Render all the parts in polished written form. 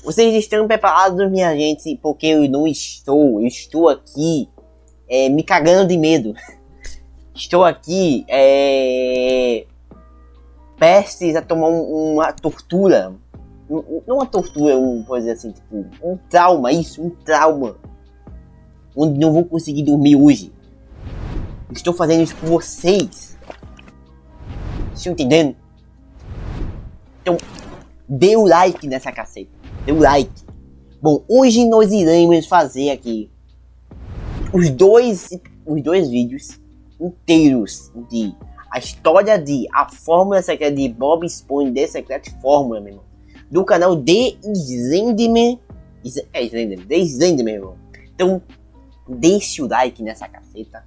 Vocês estão preparados, minha gente? Porque eu não estou. Eu estou aqui me cagando de medo. Estou aqui prestes a tomar uma tortura. Não uma tortura, pode dizer assim, tipo, um trauma, um trauma. Onde não vou conseguir dormir hoje. Estou fazendo isso por vocês. Estão entendendo? Então, dê o like nessa caceta. Dê o like. Bom, hoje nós iremos fazer aqui os dois vídeos inteiros de a história de a fórmula secreta de Bob Esponja, The Secret Fórmula, meu irmão. Do canal The Slenderman. The Slenderman, meu irmão. Então, deixe o like nessa caceta.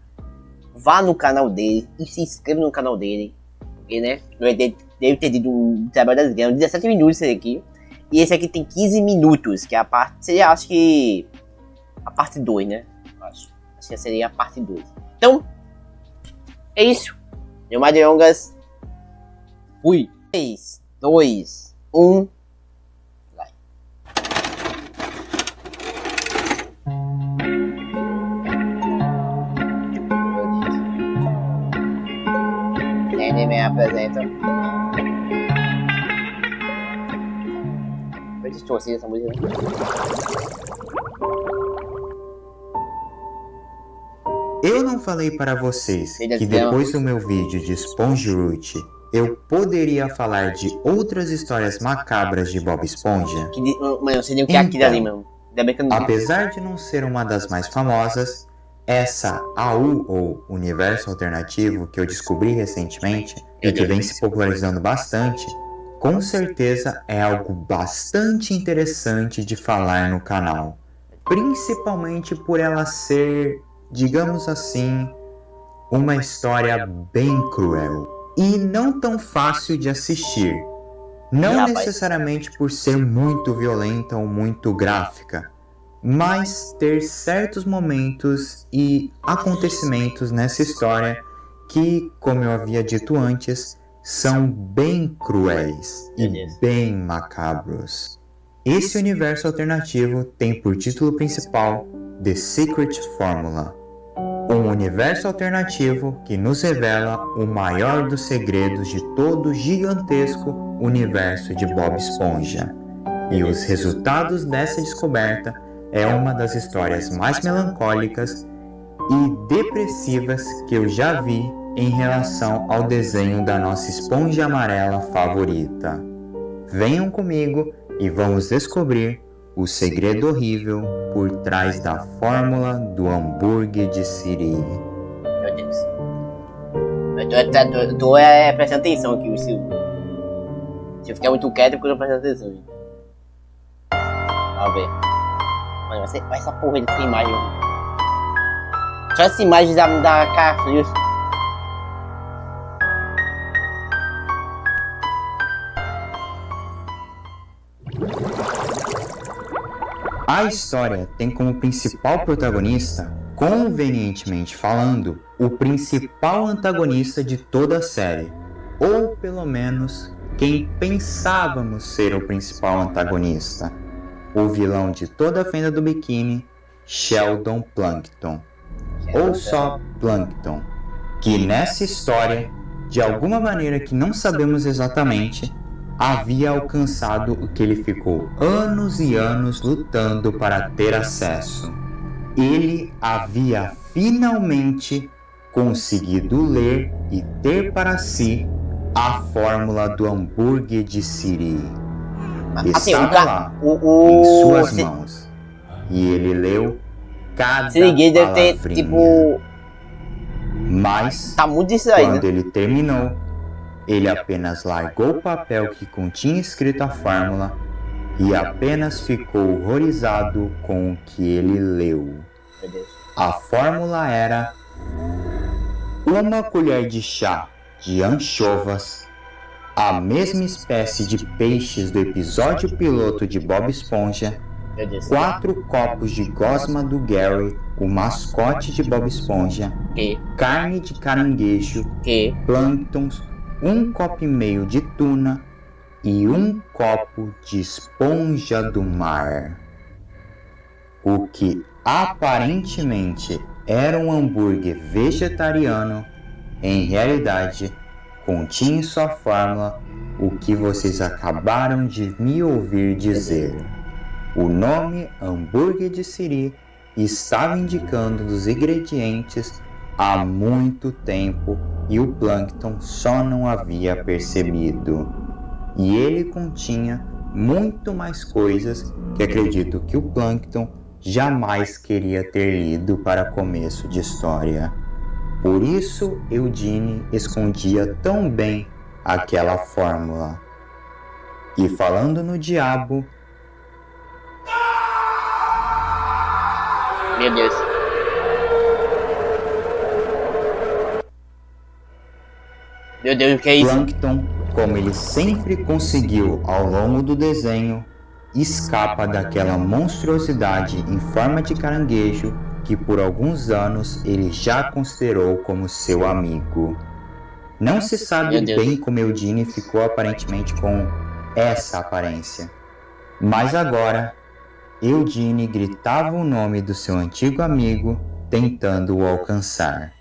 Vá no canal dele e se inscreva no canal dele. Porque, né, deve ter tido um trabalho das ganas, 17 minutos esse aqui. E esse aqui tem 15 minutos, que é a parte, seria, acho que, a parte 2, né? Acho que seria a parte 2. Então, é isso. Deu mais delongas. Fui. 3, 2, 1. Vai. Ele me apresenta. Eu distorci essa música. Eu não falei para vocês que depois do meu vídeo de Spongeroot eu poderia falar de outras histórias macabras de Bob Esponja? Mano, eu sei nem o que é aquilo ali, mano. Apesar de não ser uma das mais famosas, essa AU, ou Universo Alternativo, que eu descobri recentemente e que vem se popularizando bastante, com certeza é algo bastante interessante de falar no canal. Principalmente por ela ser, digamos assim, uma história bem cruel e não tão fácil de assistir. Não necessariamente por ser muito violenta ou muito gráfica, mas ter certos momentos e acontecimentos nessa história que, como eu havia dito antes, são bem cruéis e bem macabros. Esse universo alternativo tem por título principal The Secret Formula, um universo alternativo que nos revela o maior dos segredos de todo o gigantesco universo de Bob Esponja. E os resultados dessa descoberta é uma das histórias mais melancólicas e depressivas que eu já vi em relação ao desenho da nossa esponja amarela favorita. Venham comigo e vamos descobrir o segredo horrível por trás da fórmula do hambúrguer de Siri. Meu Deus. Eu tô prestando atenção aqui, se eu ficar muito quieto, porque eu tô prestando atenção. Gente. Vamos ver. Mano, vai essa porra dessa imagem. Só essa imagem da cara fria. A história tem como principal protagonista, convenientemente falando, o principal antagonista de toda a série, ou pelo menos quem pensávamos ser o principal antagonista, o vilão de toda a Fenda do Biquíni, Sheldon Plankton, ou só Plankton, que nessa história, de alguma maneira que não sabemos exatamente, havia alcançado o que ele ficou anos e anos lutando para ter acesso. Ele havia finalmente conseguido ler e ter para si a fórmula do hambúrguer de Siri. Estava lá, em suas mãos, e ele leu cada palavrinha. Mas, tá muito distraído. Quando ele terminou, ele apenas largou o papel que continha escrito a fórmula e apenas ficou horrorizado com o que ele leu. A fórmula era: uma colher de chá de anchovas, a mesma espécie de peixes do episódio piloto de Bob Esponja, 4 copos de gosma do Gary, o mascote de Bob Esponja, carne de caranguejo, plânctons, 1 copo e meio de tuna, e um copo de esponja do mar. O que aparentemente era um hambúrguer vegetariano, em realidade continha em sua fórmula o que vocês acabaram de me ouvir dizer. O nome hambúrguer de siri estava indicando os ingredientes há muito tempo e o Plankton só não havia percebido. E ele continha muito mais coisas que acredito que o Plankton jamais queria ter lido para começo de história. Por isso Eugene escondia tão bem aquela fórmula. E falando no diabo... Meu Deus. Meu Deus, o que é isso? Plankton, como ele sempre conseguiu ao longo do desenho, escapa daquela monstruosidade em forma de caranguejo que por alguns anos ele já considerou como seu amigo. Não se sabe bem como Eugene ficou aparentemente com essa aparência, mas agora Eugene gritava o nome do seu antigo amigo tentando o alcançar,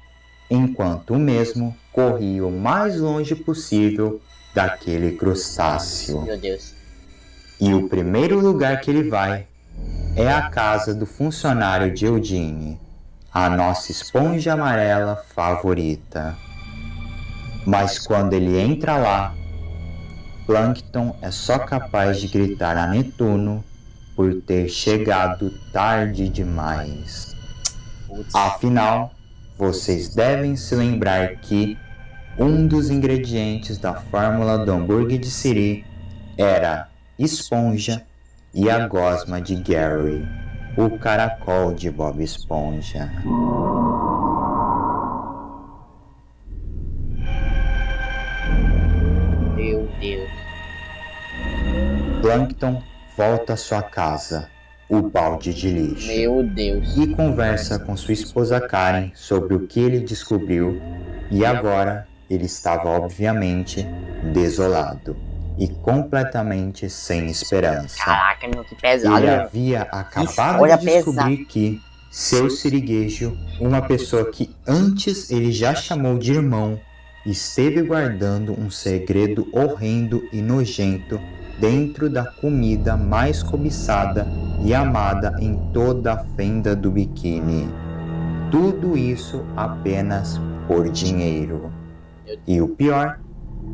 enquanto o mesmo corria o mais longe possível daquele crustáceo. Meu Deus. E o primeiro lugar que ele vai é a casa do funcionário de Eugene, a nossa esponja amarela favorita. Mas quando ele entra lá, Plankton é só capaz de gritar a Netuno por ter chegado tarde demais. Afinal, vocês devem se lembrar que um dos ingredientes da fórmula do hambúrguer de siri era esponja e a gosma de Gary, o caracol de Bob Esponja. Meu Deus. Plankton volta à sua casa, o balde de lixo, Meu Deus. e conversa com sua esposa Karen sobre o que ele descobriu, e agora ele estava obviamente desolado e completamente sem esperança. Caraca, meu, que pesado. Ele Meu. havia acabado Olha, de descobrir que seu siriguejo, uma pessoa que antes ele já chamou de irmão, esteve guardando um segredo horrendo e nojento dentro da comida mais cobiçada e amada em toda a fenda do biquíni. Tudo isso apenas por dinheiro. E o pior,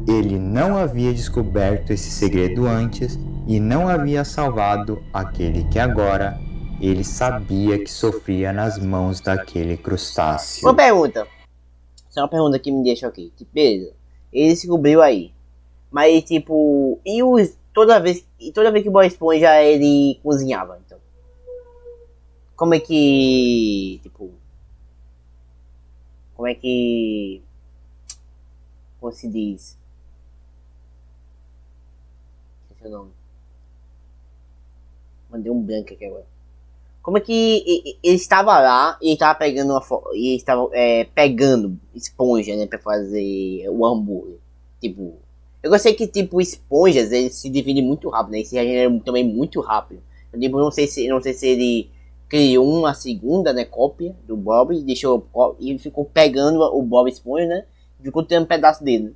ele não havia descoberto esse segredo antes e não havia salvado aquele que agora ele sabia que sofria nas mãos daquele crustáceo. Uma pergunta. Essa é uma pergunta que me deixa aqui. Tipo, beleza. Ele descobriu aí. Mas tipo, toda vez que o Bob Esponja ele cozinhava, então. Como é que, tipo, como se diz? Esqueci o nome. Mandei um branco aqui agora. Como é que ele estava lá e estava pegando pegando esponja, né, para fazer o hambúrguer? Tipo, eu gostei que tipo esponjas eles se dividem muito rápido, né? E se regeneram também muito rápido. Eu tipo, não sei se ele criou uma segunda, né, cópia do Bob e ficou pegando o Bob Esponja, né? E ficou tendo um pedaço dele.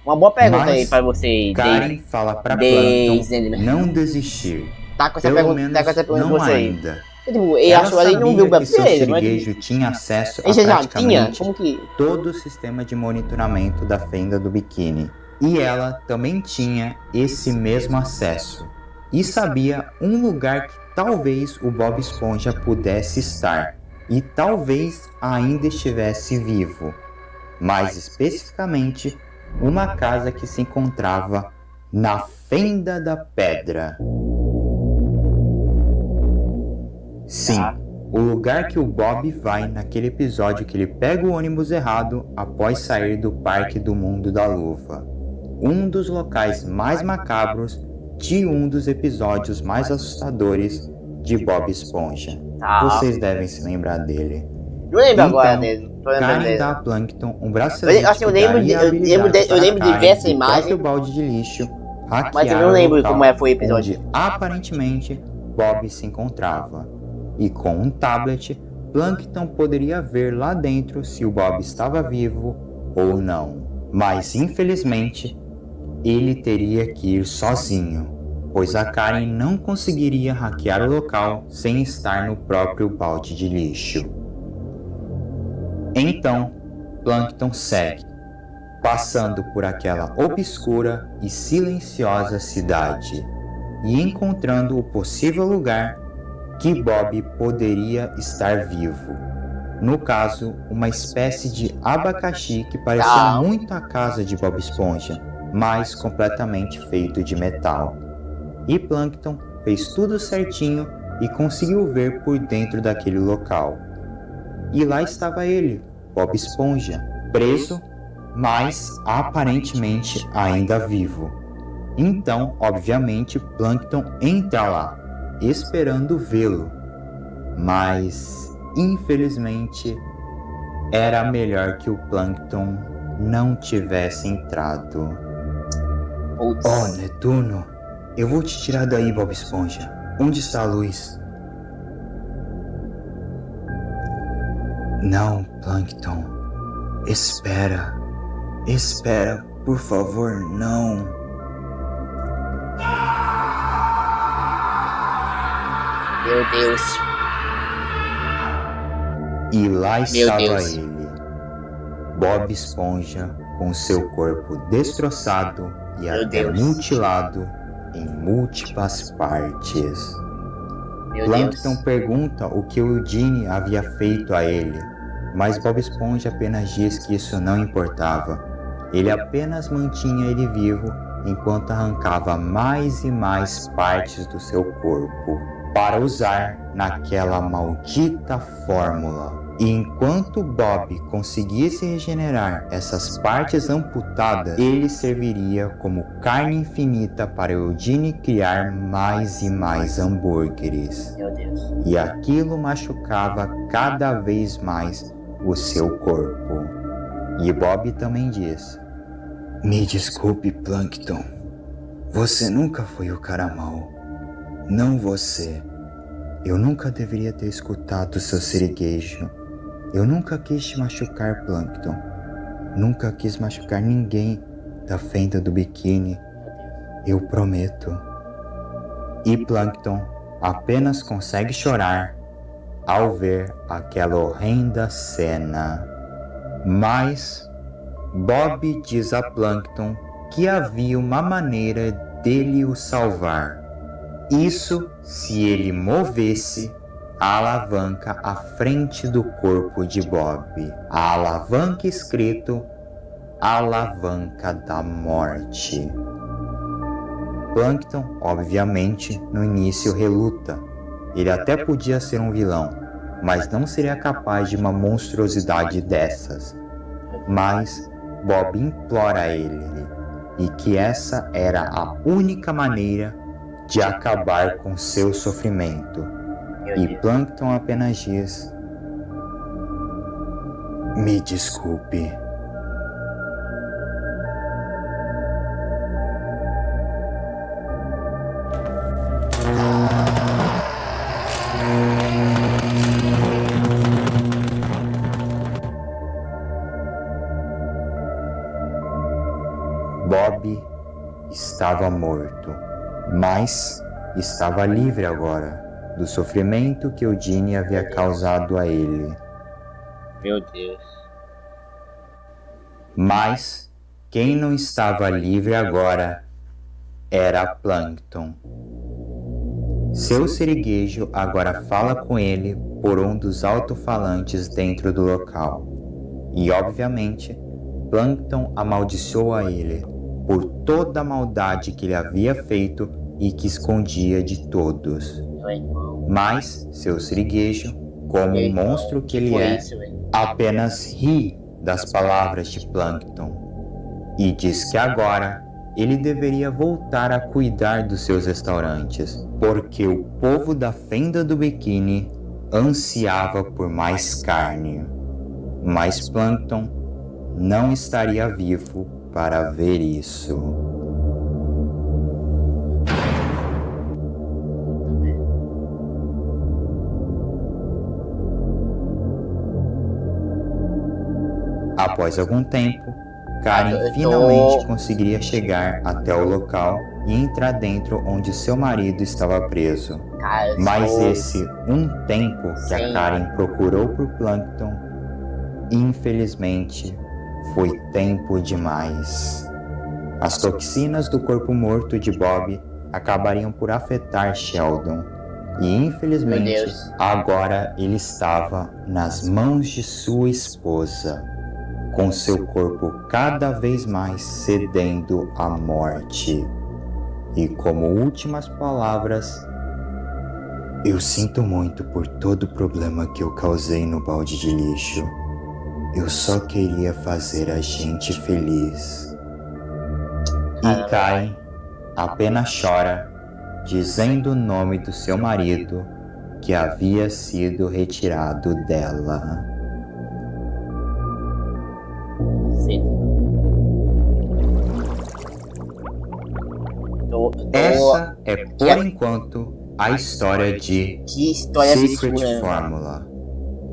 Uma boa pergunta aí para você. Karen fala para Plankton não desistir. Tá com essa Pelo pergunta, menos tá com essa pergunta não pra você. ainda. Tipo, ele achou ali e não viu o que seu beleza, mas siriguejo tinha acesso a ele já tinha, praticamente como que todo o sistema de monitoramento da fenda do biquíni. E ela também tinha esse mesmo acesso. E sabia um lugar que talvez o Bob Esponja pudesse estar. E talvez ainda estivesse vivo. Mais especificamente, uma casa que se encontrava na Fenda da Pedra. Sim, o lugar que o Bob vai naquele episódio que ele pega o ônibus errado após sair do Parque do Mundo da Luva. Um dos locais mais macabros de um dos episódios mais assustadores de Bob Esponja. Vocês devem se lembrar dele. Não lembro agora Então, dele. Tô lembrando Karen dele. dá a Plankton um bracelete Assim, eu que lembro daria de- eu lembro de- habilidades eu lembro para de ver Karen essa imagem, do próprio balde de lixo mas eu hackear não o lembro local como foi o episódio. onde aparentemente Bob se encontrava. E com um tablet, Plankton poderia ver lá dentro se o Bob estava vivo ou não. Mas infelizmente, ele teria que ir sozinho, pois a Karen não conseguiria hackear o local sem estar no próprio balde de lixo. Então, Plankton segue, passando por aquela obscura e silenciosa cidade e encontrando o possível lugar que Bob poderia estar vivo. No caso, uma espécie de abacaxi que parecia muito a casa de Bob Esponja, mas completamente feito de metal. E Plankton fez tudo certinho e conseguiu ver por dentro daquele local. E lá estava ele, Bob Esponja, preso, mas aparentemente ainda vivo. Então, obviamente, Plankton entra lá, esperando vê-lo. Mas, infelizmente, era melhor que o Plankton não tivesse entrado. Putz. Oh, Netuno, eu vou te tirar daí, Bob Esponja. Onde está a luz? Não, Plankton. Espera. Espera, por favor, não. Meu Deus. E lá estava Deus. ele, Bob Esponja, com seu corpo destroçado e Meu até Deus. mutilado em múltiplas partes. Meu Plankton Deus. pergunta o que o Eugene havia feito a ele, mas Bob Esponja apenas diz que isso não importava. Ele apenas mantinha ele vivo enquanto arrancava mais e mais partes do seu corpo para usar naquela maldita fórmula. E enquanto Bob conseguisse regenerar essas partes amputadas, ele serviria como carne infinita para Eugene criar mais e mais hambúrgueres. Meu Deus. E aquilo machucava cada vez mais o seu corpo. E Bob também diz: "Me desculpe, Plankton. Você nunca foi o cara mau. Não você. Eu nunca deveria ter escutado seu siriguejo. Eu nunca quis te machucar, Plankton. Nunca quis machucar ninguém da fenda do biquíni. Eu prometo." E Plankton apenas consegue chorar ao ver aquela horrenda cena. Mas Bob diz a Plankton que havia uma maneira dele o salvar. Isso se ele movesse a alavanca à frente do corpo de Bob. A alavanca escrito Alavanca da Morte. Plankton, obviamente, no início reluta. Ele até podia ser um vilão, mas não seria capaz de uma monstruosidade dessas. Mas Bob implora a ele, e que essa era a única maneira de acabar com seu sofrimento. E Plankton apenas diz: "Me desculpe." Bob estava morto, mas estava livre agora do sofrimento que Eugene havia causado a ele. Meu Deus. Mas quem não estava livre agora era Plankton. Seu siriguejo agora fala com ele por um dos alto-falantes dentro do local. E obviamente, Plankton amaldiçoa ele por toda a maldade que ele havia feito e que escondia de todos. Mas seu siriguejo, como o monstro que ele é, apenas ri das palavras de Plankton e diz que agora ele deveria voltar a cuidar dos seus restaurantes, porque o povo da fenda do biquíni ansiava por mais carne, mas Plankton não estaria vivo para ver isso. Após algum tempo, Karen finalmente conseguiria chegar até o local e entrar dentro onde seu marido estava preso. Mas esse tempo que a Karen procurou por Plankton, infelizmente, foi tempo demais. As toxinas do corpo morto de Bob acabariam por afetar Sheldon. E infelizmente, agora ele estava nas mãos de sua esposa, com seu corpo cada vez mais cedendo à morte. E como últimas palavras, eu sinto muito por todo o problema que eu causei no balde de lixo. Eu só queria fazer a gente feliz. E Karen apenas chora, dizendo o nome do seu marido que havia sido retirado dela. Essa é, por enquanto, a história de Secret Formula.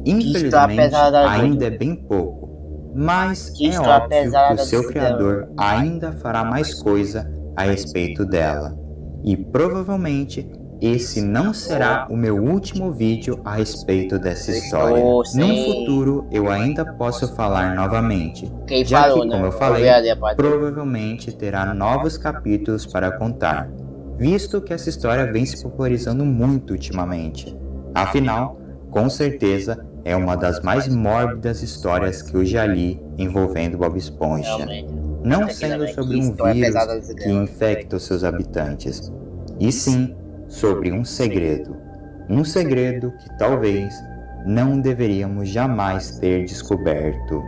Infelizmente, ainda é bem pouco, mas é óbvio que o seu criador ainda fará mais coisa a respeito dela. E provavelmente esse não será o meu último vídeo a respeito dessa história. No futuro eu ainda posso falar novamente, já que, como eu falei, provavelmente terá novos capítulos para contar, visto que essa história vem se popularizando muito ultimamente. Afinal, com certeza é uma das mais mórbidas histórias que eu já li envolvendo Bob Esponja. Não sendo sobre um vírus que infecta os seus habitantes, e sim sobre um segredo que talvez não deveríamos jamais ter descoberto,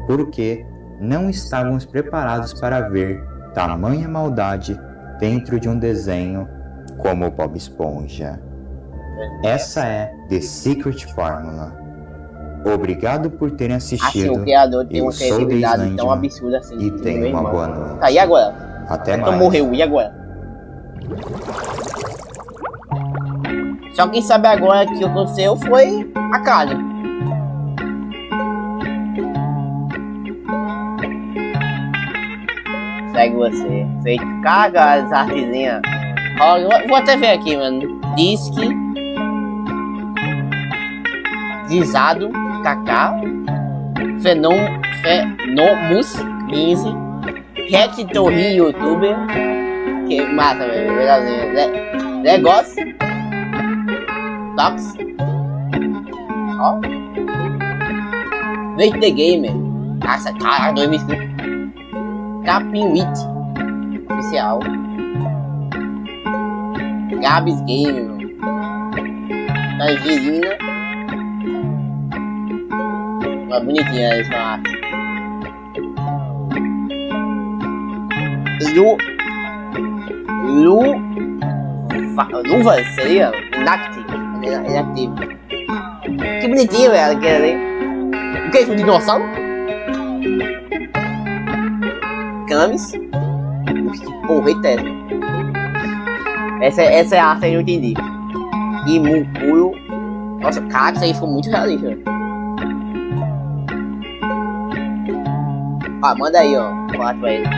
porque não estávamos preparados para ver tamanha maldade dentro de um desenho como Bob Esponja. Essa é The Secret Formula. Obrigado por terem assistido. Assim, o criador tem eu uma sou criatividade tão absurda assim. E tenha uma boa noite. Tá, e agora? Até Então mais. morreu, e agora? Só quem sabe agora que o que aconteceu foi a Karen. Segue você. Feito caga as artezinhas. Vou até ver aqui, mano. Disque. Dizado. Kaká. Fenomus 15. React Torri Youtuber. Que massa, velho. Legalzinho. Negócio. Tox. Ó. Wait the Gamer. Nossa, cara, 2 mil inscritos. Capim Wit. Oficial. Gabs Game. Tangerina. Uma bonitinha essa arte. Luvas seria? Inactivo. Que bonitinho, velho. O que é isso? Um dinossauro? Camis? Que porra, eterno. Essa é a arte que eu entendi. E Mucuyo. Nossa, cara, isso aí ficou muito realista. Ah, manda aí, ó. Fala pra ele.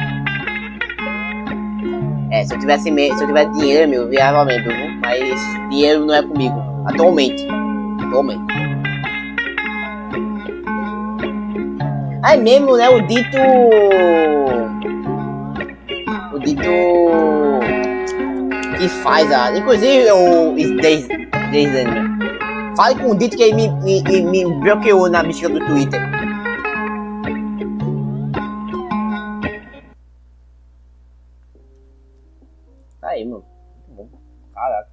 Se eu tivesse dinheiro, meu, eu virava mesmo, viu? Mas dinheiro não é comigo. Atualmente. Aí mesmo, né? O dito que faz a. Inclusive o desde fale com o dito que ele me bloqueou na bexiga do Twitter. Aí, mano. Muito bom. Caraca.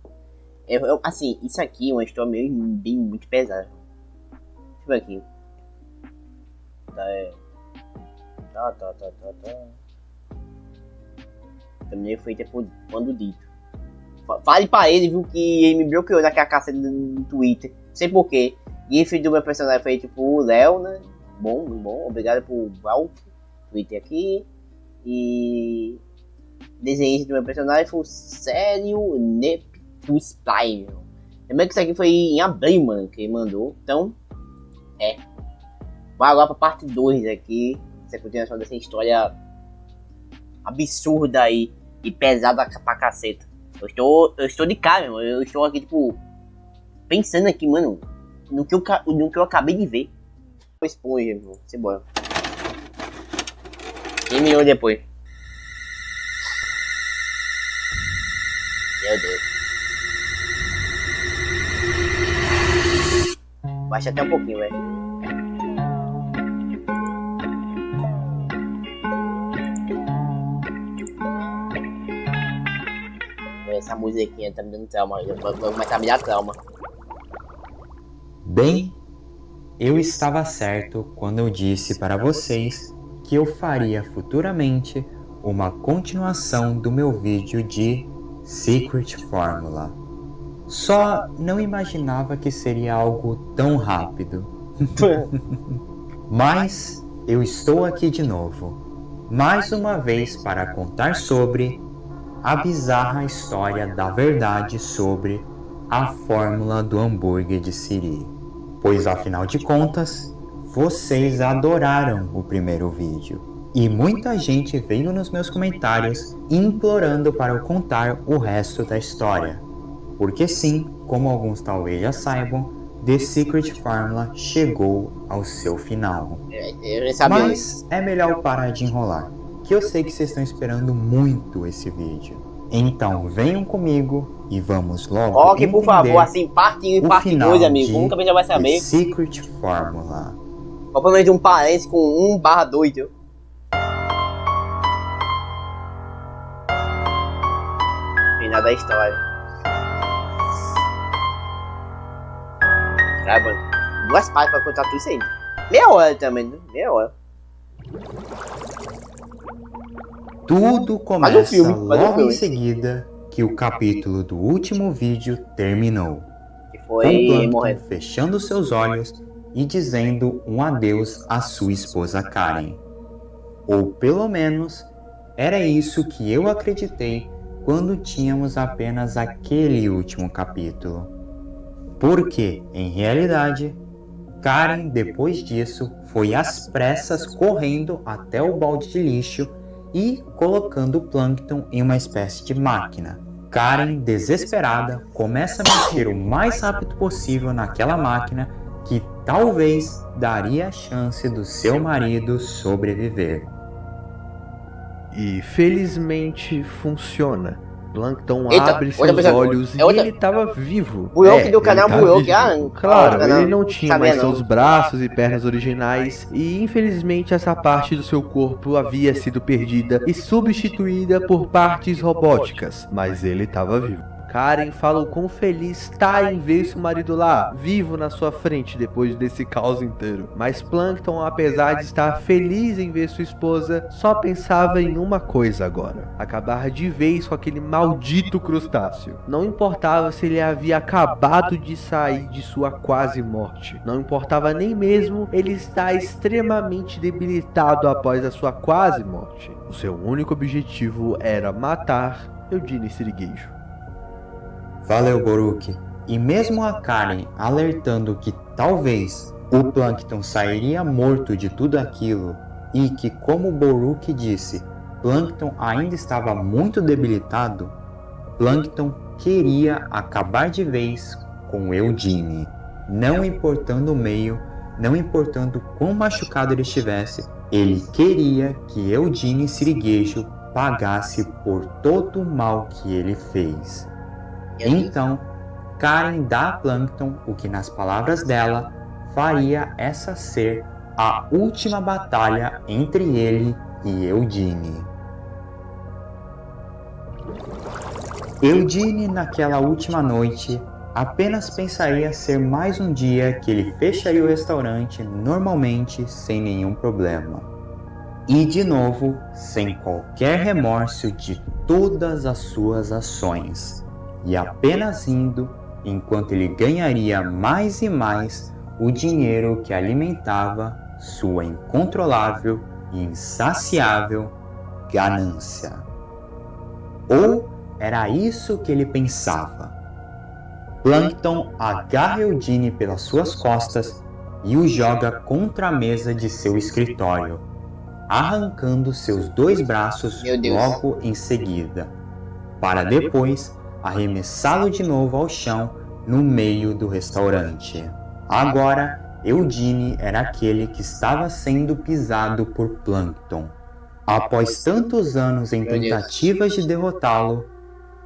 Assim, isso aqui é uma história meio bem muito pesada. Deixa eu ver aqui. Tá. Também foi tipo quando dito. Fale pra ele, viu, que ele me bloqueou naquela caceta do Twitter. sei porquê. GIF do meu personagem foi tipo o Léo, né? Bom, muito bom. Obrigado por Val, Twitter aqui. E desenho do meu personagem foi o Sério Neptus Prime. Lembrando que isso aqui foi em abril, mano, que ele mandou. Então, vai agora pra parte 2 aqui. Essa continuação dessa história absurda aí e pesada pra caceta. Eu estou de cara, mano. Eu estou aqui, tipo, pensando aqui, mano, no que eu acabei de ver. Esponja, irmão. Simbora. 100 milhões depois. Meu Deus. Baixa até um pouquinho, velho. Essa musiquinha tá me dando trauma. Eu vou começar a me dar trauma. Bem, eu estava certo quando eu disse para vocês que eu faria futuramente uma continuação do meu vídeo de Secret Formula. Só não imaginava que seria algo tão rápido. Mas eu estou aqui de novo, mais uma vez para contar sobre a bizarra história da verdade sobre a fórmula do hambúrguer de Siri. Pois afinal de contas, vocês adoraram o primeiro vídeo. E muita gente veio nos meus comentários implorando para eu contar o resto da história. Porque sim, como alguns talvez já saibam, The Secret Formula chegou ao seu final. Eu nem sabia. Mas é melhor parar de enrolar, que eu sei que vocês estão esperando muito esse vídeo. Então venham comigo e vamos logo Coloque, por favor, assim, parte 1 e parte 2, amigo. Nunca mais já vai saber. The Secret Formula. Ou pelo menos um parênteses com 1/2, viu? Final da história. Cara, mano, 2 partes pra contar tudo isso aí. Meia hora também, né? Meia hora. Tudo começa logo filme. em seguida que o capítulo do último vídeo terminou. Que Com foi Plankton morrendo. fechando seus olhos e dizendo um adeus à sua esposa Karen. Ou pelo menos, era isso que eu acreditei quando tínhamos apenas aquele último capítulo. Porque, em realidade, Karen, depois disso, foi às pressas correndo até o balde de lixo e colocando o Plankton em uma espécie de máquina. Karen, desesperada, começa a mexer o mais rápido possível naquela máquina que talvez daria a chance do seu marido sobreviver. E felizmente funciona. Plankton Eita, abre outra seus pessoa. olhos e Outra. ele tava vivo. Buioque do canal ele tá Buioque, vivo. Claro, canal. ele não tinha Sabia mais não. seus braços e pernas originais e infelizmente essa parte do seu corpo havia sido perdida e substituída por partes robóticas, mas ele estava vivo. Karen fala o quão feliz está em ver seu marido lá, vivo na sua frente depois desse caos inteiro. Mas Plankton, apesar de estar feliz em ver sua esposa, só pensava em uma coisa agora: acabar de vez com aquele maldito crustáceo. Não importava se ele havia acabado de sair de sua quase morte. Não importava nem mesmo ele estar extremamente debilitado após a sua quase morte. O seu único objetivo era matar Eugene Sirigueijo. Valeu, Boruki. E mesmo a Karen alertando que talvez o Plankton sairia morto de tudo aquilo e que, como Boruki disse, Plankton ainda estava muito debilitado, Plankton queria acabar de vez com Eugene. Não importando o meio, não importando quão machucado ele estivesse, ele queria que Eugene Sirigueijo pagasse por todo o mal que ele fez. Então, Karen dá a Plankton o que, nas palavras dela, faria essa ser a última batalha entre ele e Eugene. Eugene, naquela última noite, apenas pensaria ser mais um dia que ele fecharia o restaurante normalmente sem nenhum problema. E de novo, sem qualquer remorso de todas as suas ações. E apenas indo enquanto ele ganharia mais e mais o dinheiro que alimentava sua incontrolável e insaciável ganância. Ou era isso que ele pensava? Plankton agarra Eugene pelas suas costas e o joga contra a mesa de seu escritório, arrancando seus 2 braços logo em seguida, para depois arremessá-lo de novo ao chão no meio do restaurante. Agora, Eugene era aquele que estava sendo pisado por Plankton. Após tantos anos em tentativas de derrotá-lo,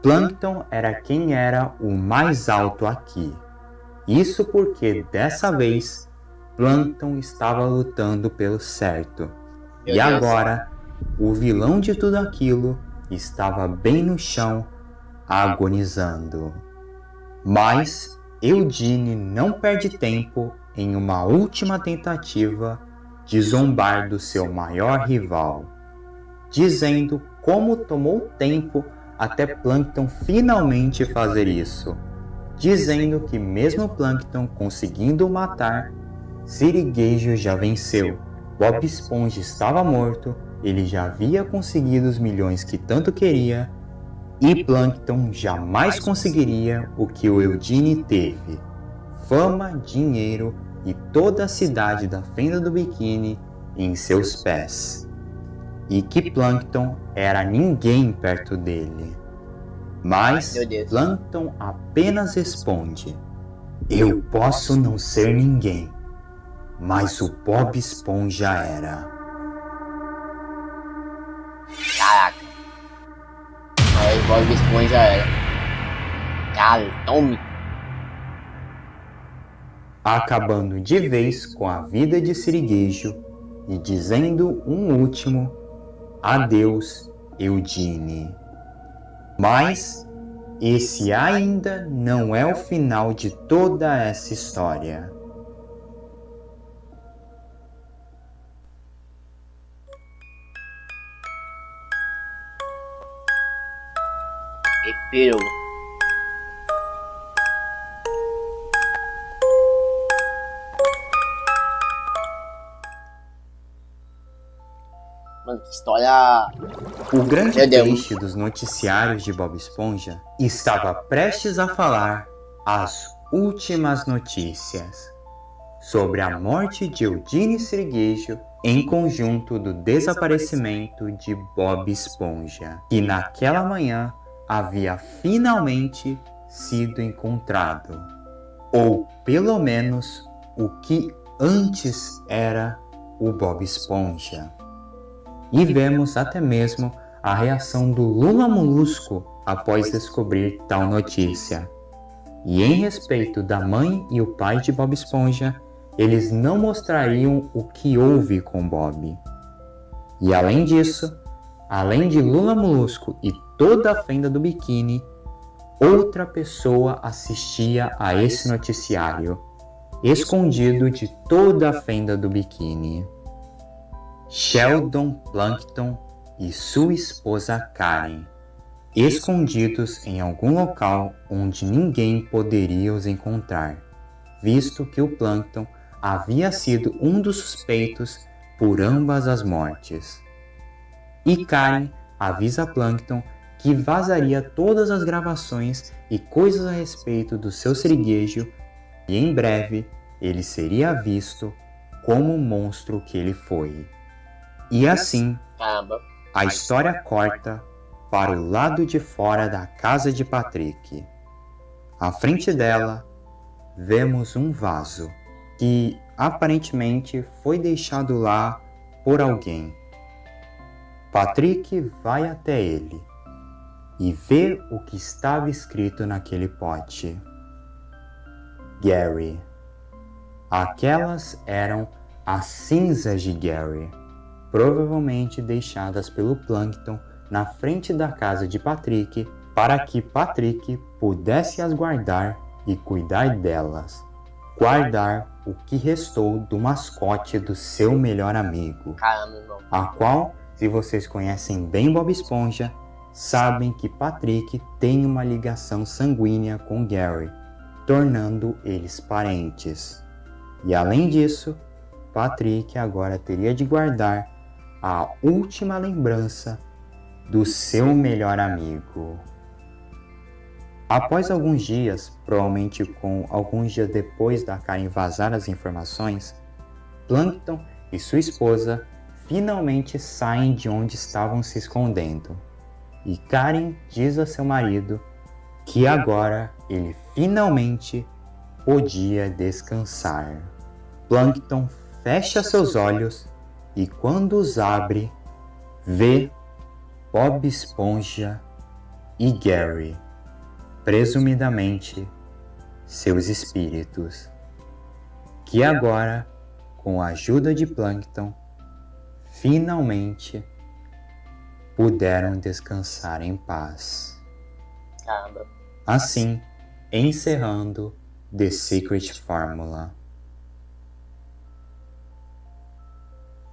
Plankton era quem era o mais alto aqui. Isso porque, dessa vez, Plankton estava lutando pelo certo. E agora, o vilão de tudo aquilo estava bem no chão, agonizando. Mas Eugene não perde tempo em uma última tentativa de zombar do seu maior rival, dizendo como tomou tempo até Plankton finalmente fazer isso, dizendo que mesmo Plankton conseguindo o matar, Sirigueijo já venceu. Bob Esponja estava morto, ele já havia conseguido os milhões que tanto queria, e Plankton jamais conseguiria o que o Eugene teve: fama, dinheiro e toda a cidade da Fenda do Biquíni em seus pés. E que Plankton era ninguém perto dele. Mas Plankton apenas responde: eu posso não ser ninguém, mas o Bob Esponja era. Caraca. Aí o Bob Esponja era. Cara, tome. Acabando de vez com a vida de Sirigueijo e dizendo um último adeus, Eugene. Mas esse ainda não é o final de toda essa história. Epílogo. Mano, que história. O grande Meu Deus. peixe dos noticiários de Bob Esponja estava prestes a falar as últimas notícias sobre a morte de Eugene Sirigueijo em conjunto do desaparecimento de Bob Esponja, que naquela manhã havia finalmente sido encontrado, ou pelo menos o que antes era o Bob Esponja. E vemos até mesmo a reação do Lula Molusco após descobrir tal notícia. E em respeito da mãe e o pai de Bob Esponja, eles não mostrariam o que houve com Bob. E além disso, além de Lula Molusco e toda a Fenda do Biquíni, outra pessoa assistia a esse noticiário, escondido de toda a Fenda do Biquíni. Sheldon Plankton e sua esposa Karen, escondidos em algum local onde ninguém poderia os encontrar, visto que o Plankton havia sido um dos suspeitos por ambas as mortes. E Karen avisa Plankton que vazaria todas as gravações e coisas a respeito do seu sirigueijo, e em breve ele seria visto como o monstro que ele foi. E assim, Caramba. a história corta para o lado de fora da casa de Patrick. À frente dela, vemos um vaso que aparentemente foi deixado lá por alguém. Patrick vai até ele e vê o que estava escrito naquele pote. Gary. Aquelas eram as cinzas de Gary, provavelmente deixadas pelo Plankton na frente da casa de Patrick para que Patrick pudesse as guardar e cuidar delas. Guardar o que restou do mascote do seu melhor amigo. Caramba, irmão. A qual, se vocês conhecem bem Bob Esponja, sabem que Patrick tem uma ligação sanguínea com Gary, tornando eles parentes. E além disso, Patrick agora teria de guardar a última lembrança do seu melhor amigo. Após alguns dias, provavelmente com alguns dias depois da Karen vazar as informações, Plankton e sua esposa finalmente saem de onde estavam se escondendo. E Karen diz a seu marido que agora ele finalmente podia descansar. Plankton fecha seus olhos e quando os abre, vê Bob Esponja e Gary, presumidamente seus espíritos, que agora, com a ajuda de Plankton, finalmente puderam descansar em paz. Caramba. Assim, encerrando The Secret Formula.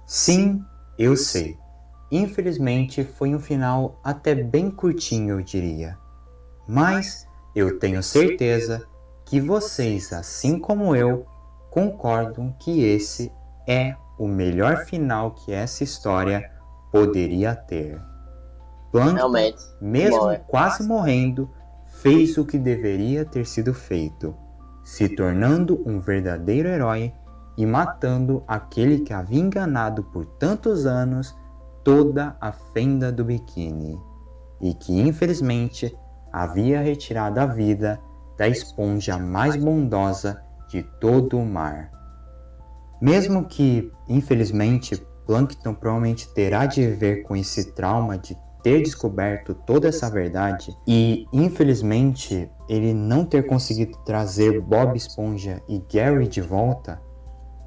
Sim, eu sei. Infelizmente foi um final até bem curtinho, eu diria. Mas eu tenho certeza que vocês, assim como eu, concordam que esse é o melhor final que essa história poderia ter. Plankton, Realmente. mesmo Bom, quase morrendo, fez o que deveria ter sido feito, se tornando um verdadeiro herói e matando aquele que havia enganado por tantos anos toda a fenda do biquíni e que infelizmente havia retirado a vida da esponja mais bondosa de todo o mar. Mesmo que, infelizmente, Plankton provavelmente terá de viver com esse trauma de ter descoberto toda essa verdade e, infelizmente, ele não ter conseguido trazer Bob Esponja e Gary de volta,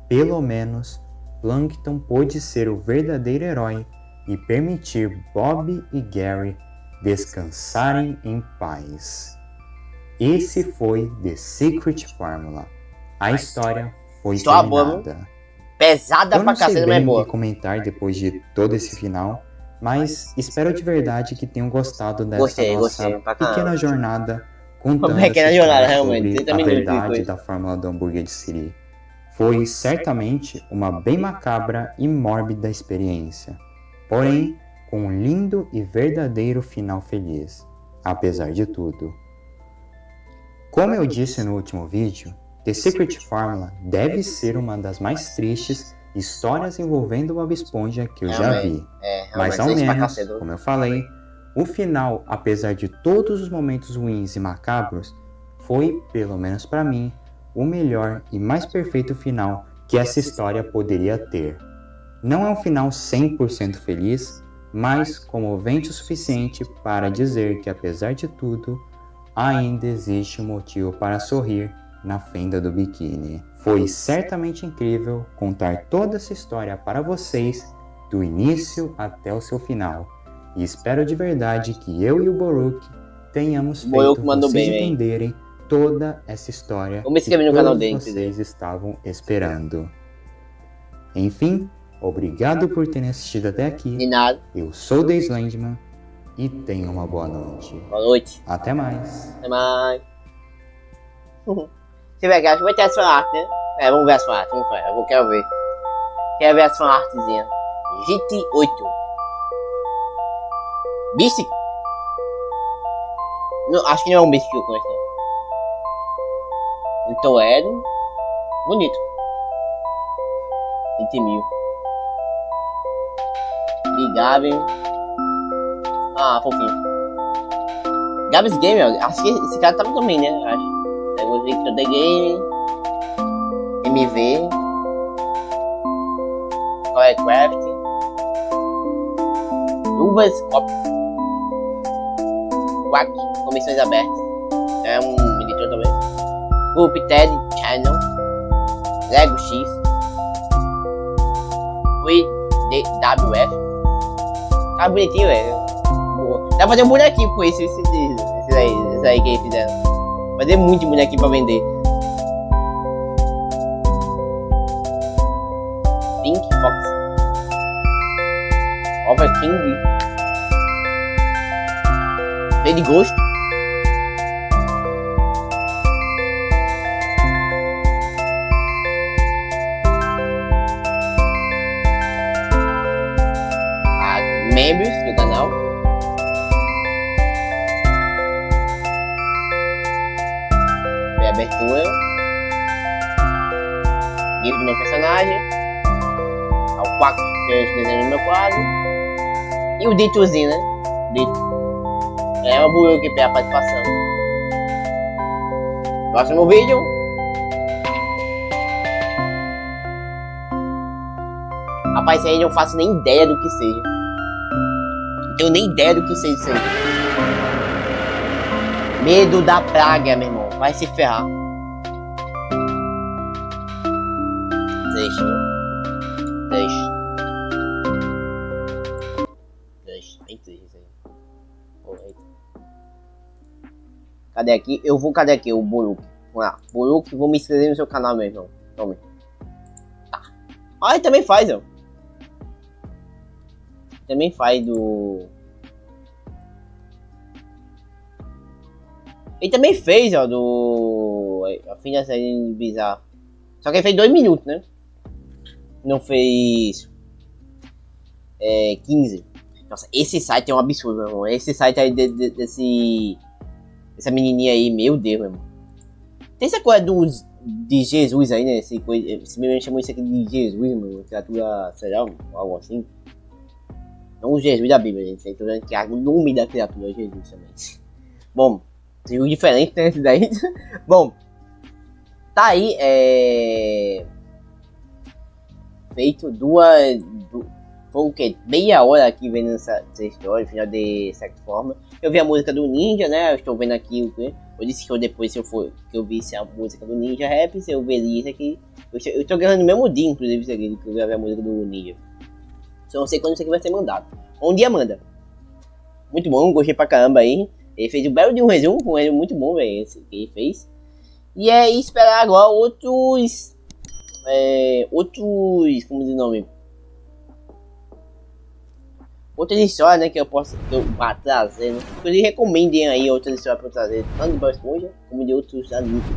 pelo menos Plankton pôde ser o verdadeiro herói e permitir Bob e Gary descansarem em paz. Esse foi The Secret Formula. A história foi terminada. Pesada Eu pra não sei cacete, mas é bem o boa. que comentar depois de todo esse final, mas espero de verdade que tenham gostado dessa Gostei nossa pra pequena caramba. jornada contando Uma pequena essa história jornada, realmente. sobre 30 a minutos verdade depois. da fórmula do hambúrguer de Siri. Foi certamente uma bem macabra e mórbida experiência, porém com um lindo e verdadeiro final feliz, apesar de tudo. Como eu disse no último vídeo, The Secret Formula deve ser uma das mais tristes histórias envolvendo Bob Esponja que eu já vi. Mas ao menos, como eu falei, o final, apesar de todos os momentos ruins e macabros, foi, pelo menos para mim, o melhor e mais perfeito final que essa história poderia ter. Não é um final 100% feliz, mas comovente o suficiente para dizer que, apesar de tudo, ainda existe um motivo para sorrir na fenda do biquíni. Foi certamente incrível contar toda essa história para vocês, do início até o seu final. E espero de verdade que eu e o Boruk tenhamos feito vocês entenderem toda essa história Vou me inscrever no que canal todos dele, vocês estavam esperando. Enfim, obrigado por terem assistido até aqui. De nada. Eu sou o Days Landman e tenham uma boa noite. Boa noite. Até mais. Até mais. Se pegar, acho que vai ter as fanart, né? Vamos ver as fanart, vamos ver. Quero ver. Quero ver as fanartzinhas. GT8. Beast? Não, acho que não é um Beast que eu conheço, não. Então é bonito. 20 mil. E Gabi. Ah, fofinho. Gab's Game, acho que esse cara tava também, né? Acho. Pegou o Victor The Game. MV. Craft. Luvas Cop. Quack. Comissões abertas. É um editor também. Group TED Channel. Lego X. WF. Tá bonitinho, velho. Dá pra fazer um bonequinho com esse aí que eles fizeram. Fazer muito bonequinho pra vender. Pink Fox. Over King. Lady Ghost. do canal. Foi a abertura. Livro do meu personagem. Ao 4 desenho do meu quadro. E o ditozinho, né? Dito. É o Boruque pela participação. Próximo vídeo. Rapaz, isso aí eu não faço nem ideia do que seja. Não tenho nem ideia do que seja isso aí. Medo da praga, meu irmão. Vai se ferrar. Deixa. Bem triste isso aí. Cadê aqui? Cadê aqui? O Boruque. Vamos lá. Boruque, vou me inscrever no seu canal, meu irmão. Tome. Tá. Ah, ele também faz, ó. Também faz do... Ele também fez, ó, do... A fim da série bizarra. Só que ele fez 2 minutos, né? Não fez... 15. Nossa, esse site é um absurdo, meu irmão. Esse site aí essa menininha aí, meu Deus, meu irmão. Tem essa coisa de Jesus aí, né? Esse menino chamou isso aqui de Jesus, meu irmão. Criatura, sei lá, algo assim. Não o Jesus da Bíblia, gente. Tô dizendo que é o nome da criatura, Jesus também. Bom, Jesus diferente, né? Esse daí. Bom, tá aí, feito foi o que? Meia hora aqui vendo essa história, final de certa forma. Eu vi a música do Ninja, né? Eu estou vendo aqui o que. Eu disse que eu depois, se eu for, que eu visse a música do Ninja Rap, se eu veria isso aqui. Eu estou gravando no mesmo dia, inclusive, isso aqui, que eu gravei a música do Ninja. Só não sei quando isso aqui vai ser mandado. Um dia manda. Muito bom, gostei pra caramba aí. Ele fez um belo de um resumo muito bom, velho, esse que ele fez. E é esperar agora outros, como diz o nome? Outras histórias, né, que eu vá trazer, né? Inclusive recomendem aí outras histórias pra eu trazer, tanto de Bob Esponja, como de outros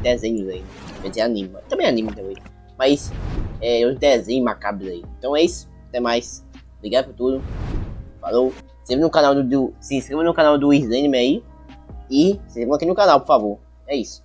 desenhos aí. Quer dizer, anime, também anime também. Mas, os desenhos macabros aí. Então é isso, até mais. Obrigado por tudo. Falou. Se inscreva no canal do Slime aí. E se inscreva aqui no canal, por favor. É isso.